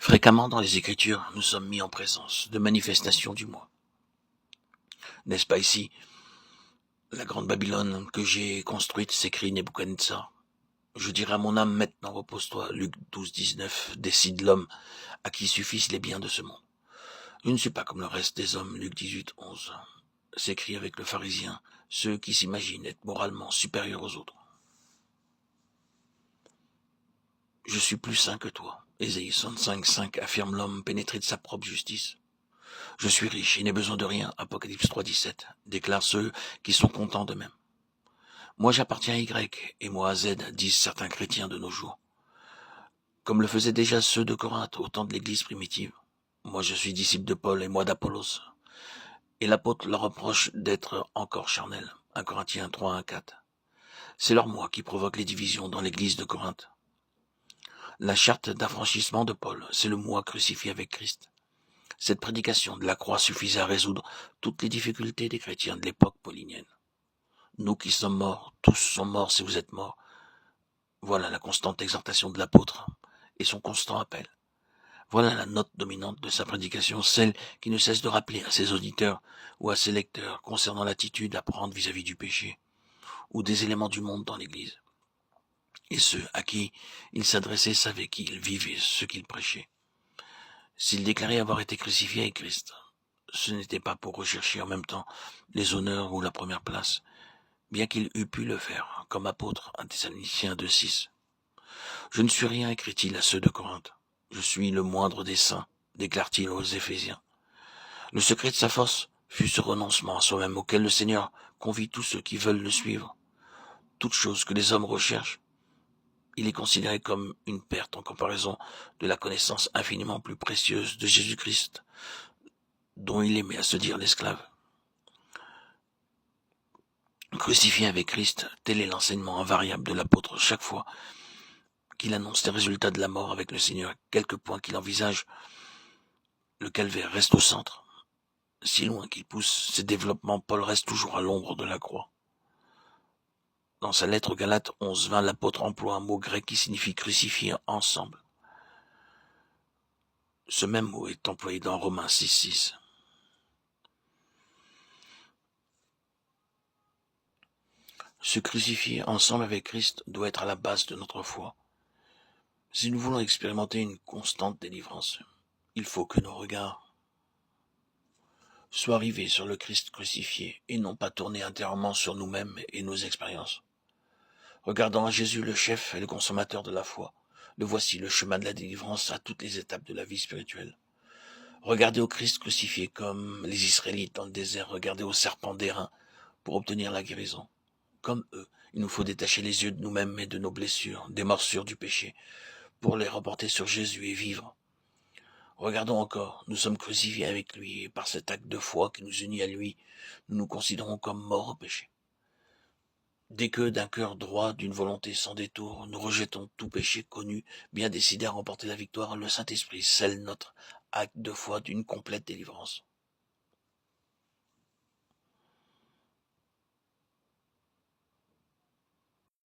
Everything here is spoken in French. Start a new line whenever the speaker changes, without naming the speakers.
Fréquemment dans les Écritures, nous sommes mis en présence de manifestations du moi. N'est-ce pas ici la grande Babylone que j'ai construite, s'écrie Nebuchadnezzar. Je dirai à mon âme, maintenant repose-toi. Luc 12, 19, décide l'homme à qui suffisent les biens de ce monde. Je ne suis pas comme le reste des hommes. Luc 18, 11, s'écrit avec le pharisien, ceux qui s'imaginent être moralement supérieurs aux autres. Je suis plus saint que toi. Ésaïe 65, 5 affirme l'homme pénétré de sa propre justice. Je suis riche et n'ai besoin de rien. Apocalypse 3, 17 déclarent ceux qui sont contents d'eux-mêmes. Moi j'appartiens à Y et moi à Z, disent certains chrétiens de nos jours. Comme le faisaient déjà ceux de Corinthe au temps de l'église primitive. Moi je suis disciple de Paul et moi d'Apollos. Et l'apôtre leur reproche d'être encore charnel. 1 Corinthiens 3, 1, 4. C'est leur moi qui provoque les divisions dans l'église de Corinthe. La charte d'affranchissement de Paul, c'est le moi crucifié avec Christ. Cette prédication de la croix suffisait à résoudre toutes les difficultés des chrétiens de l'époque paulinienne. Nous qui sommes morts, tous sont morts si vous êtes morts. Voilà la constante exhortation de l'apôtre et son constant appel. Voilà la note dominante de sa prédication, celle qui ne cesse de rappeler à ses auditeurs ou à ses lecteurs concernant l'attitude à prendre vis-à-vis du péché ou des éléments du monde dans l'Église. Et ceux à qui il s'adressait savaient qu'il vivait ce qu'il prêchait. S'il déclarait avoir été crucifié avec Christ, ce n'était pas pour rechercher en même temps les honneurs ou la première place, bien qu'il eût pu le faire, comme apôtre, 1 Thessaloniciens 2,6. Je ne suis rien, écrit-il à ceux de Corinthe. Je suis le moindre des saints, déclare-t-il aux Éphésiens. Le secret de sa force fut ce renoncement à soi-même auquel le Seigneur convie tous ceux qui veulent le suivre. Toute chose que les hommes recherchent, il est considéré comme une perte en comparaison de la connaissance infiniment plus précieuse de Jésus-Christ, dont il aimait à se dire l'esclave. Crucifié avec Christ, tel est l'enseignement invariable de l'apôtre chaque fois qu'il annonce les résultats de la mort avec le Seigneur, quelque point qu'il envisage, le calvaire reste au centre. Si loin qu'il pousse ses développements, Paul reste toujours à l'ombre de la croix. Dans sa lettre aux Galates 11-20, l'apôtre emploie un mot grec qui signifie crucifier ensemble. Ce même mot est employé dans Romains 6-6. Se crucifier ensemble avec Christ doit être à la base de notre foi. Si nous voulons expérimenter une constante délivrance, il faut que nos regards soient rivés sur le Christ crucifié et non pas tournés intérieurement sur nous-mêmes et nos expériences. Regardant à Jésus le chef et le consommateur de la foi, le voici le chemin de la délivrance à toutes les étapes de la vie spirituelle. Regardez au Christ crucifié comme les Israélites dans le désert regardaient au serpent d'airain pour obtenir la guérison. Comme eux, il nous faut détacher les yeux de nous-mêmes et de nos blessures, des morsures du péché, pour les reporter sur Jésus et vivre. Regardons encore, nous sommes crucifiés avec lui et par cet acte de foi qui nous unit à lui, nous nous considérons comme morts au péché. Dès que, d'un cœur droit, d'une volonté sans détour, nous rejetons tout péché connu, bien décidés à remporter la victoire, le Saint-Esprit scelle notre acte de foi d'une complète délivrance.